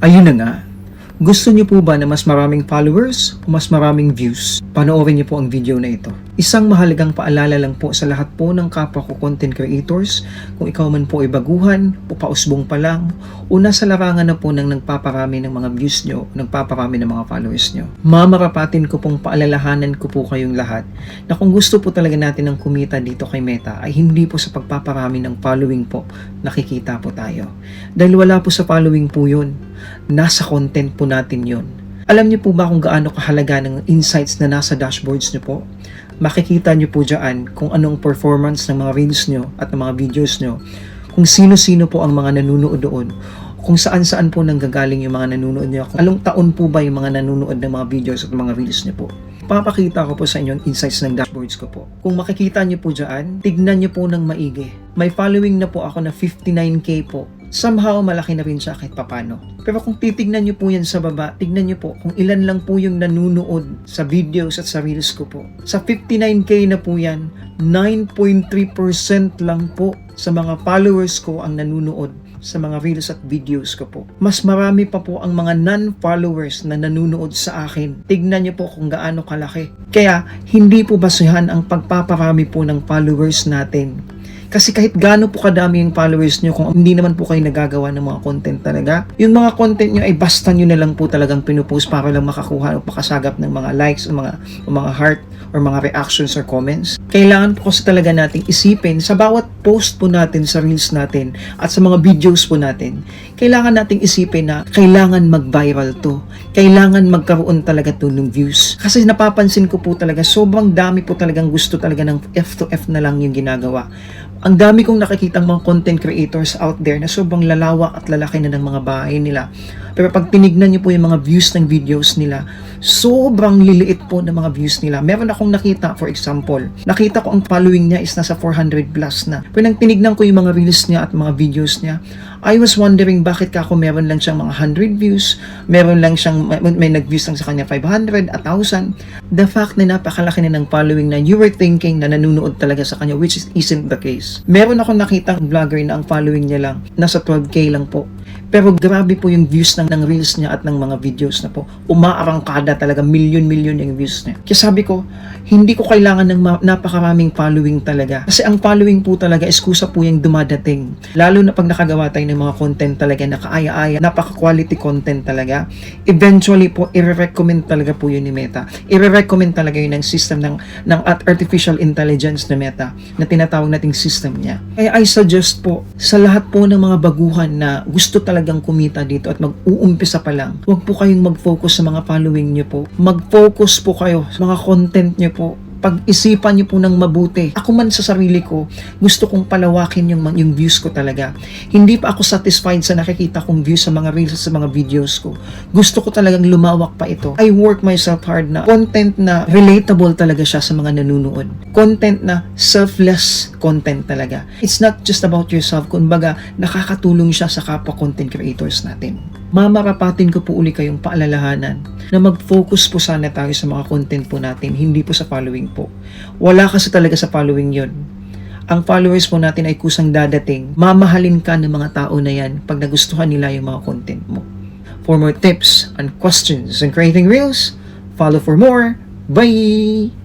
Ayun na nga. Gusto niyo po ba na mas maraming followers o mas maraming views? Panoorin niyo po ang video na ito. Isang mahalagang paalala lang po sa lahat po ng kapwa ko content creators, kung ikaw man po ay baguhan o pausbong pa lang o nasa larangan na po ng nagpaparami ng mga views niyo, nagpaparami ng mga followers niyo. Mamarapatin ko pong paalalahanan ko po kayong lahat na kung gusto po talaga natin ng kumita dito kay Meta ay hindi po sa pagpaparami ng following po nakikita po tayo. Dahil wala po sa following po yun. Nasa content po natin yun. Alam niyo po ba kung gaano kahalaga ng insights na nasa dashboards niyo po? Makikita niyo po dyan kung anong performance ng mga reels niyo at ng mga videos niyo. Kung sino-sino po ang mga nanunood doon. Kung saan-saan po nanggagaling yung mga nanunood niyo. Kung anong taon po ba yung mga nanunood ng mga videos at mga reels niyo po. Papakita ko po sa inyo ang insights ng dashboards ko po. Kung makikita niyo po dyan, tignan niyo po ng maigi. May following na po ako na 59k po. Somehow malaki na rin siya kahit papano. Pero kung titignan nyo po yan sa baba, tignan nyo po kung ilan lang po yung nanunood sa videos at sa reels ko po. Sa 59k na po yan, 9.3% lang po sa mga followers ko ang nanunood sa mga reels at videos ko po. Mas marami pa po ang mga non-followers na nanunood sa akin. Tignan nyo po kung gaano kalaki. Kaya hindi po basihan ang pagpaparami po ng followers natin. Kasi kahit gaano po kadami yung followers nyo, kung hindi naman po kayo nagagawa ng mga content talaga, yung mga content nyo ay basta nyo na lang po talagang pinupost para lang makakuha o makasagap ng mga likes o mga heart or mga reactions or comments. Kailangan po kasi talaga nating isipin sa bawat post po natin sa reels natin at sa mga videos po natin, kailangan nating isipin na kailangan mag-viral to. Kailangan magkaroon talaga to ng views. Kasi napapansin ko po talaga, sobrang dami po talagang gusto talaga ng F to F na lang yung ginagawa. Ang dami kong nakikitang mga content creators out there na sobrang lalawak at lalaki na ng mga bahay nila. Pero pag tinignan niyo po yung mga views ng videos nila, sobrang liliit po ng mga views nila. Meron akong nakita, for example, nakita ko ang following niya is nasa 400 plus na. Pero nang tinignan ko yung mga reels niya at mga videos niya, I was wondering bakit kako meron lang siyang mga 100 views, meron lang siyang, may nag-views lang sa kanya 500, 1,000. The fact na napakalaki na ng following na you were thinking na nanunood talaga sa kanya, which isn't the case. Meron akong nakitang vlogger na ang following niya lang, nasa 12k lang po. Pero grabe po yung views ng reels niya at ng mga videos na po. Umaarangkada talaga, milyon-milyon yung views niya. Kaya sabi ko, hindi ko kailangan ng napakaraming following talaga. Kasi ang following po talaga is kusa po yung dumadating. Lalo na pag nakagawa tayo ng mga content talaga na kaaya-aya, napaka-quality content talaga. Eventually po, i-recommend talaga po yun ni Meta. I-recommend talaga yun ng system ng artificial intelligence na Meta na tinatawag nating system niya. Kaya I suggest po sa lahat po ng mga baguhan na gusto talagang kumita dito at mag-uumpisa pa lang, huwag po kayong mag-focus sa mga following nyo po. Mag-focus po kayo sa mga content nyo po. Pag-isipan niyo po ng mabuti. Ako man sa sarili ko, gusto kong palawakin yung views ko talaga. Hindi pa ako satisfied sa nakikita kong views sa mga reels sa mga videos ko. Gusto ko talagang lumawak pa ito. I work myself hard na content na relatable talaga siya sa mga nanunood. Content na selfless content talaga. It's not just about yourself. Kumbaga, nakakatulong siya sa kapwa content creators natin. Mamarapatin ko po uli kayong paalalahanan na mag-focus po sana tayo sa mga content po natin, hindi po sa following po. Wala kasi talaga sa following yon. Ang followers po natin ay kusang dadating. Mamahalin ka ng mga tao na yan pag nagustuhan nila yung mga content mo. For more tips and questions on creating reels, follow for more. Bye!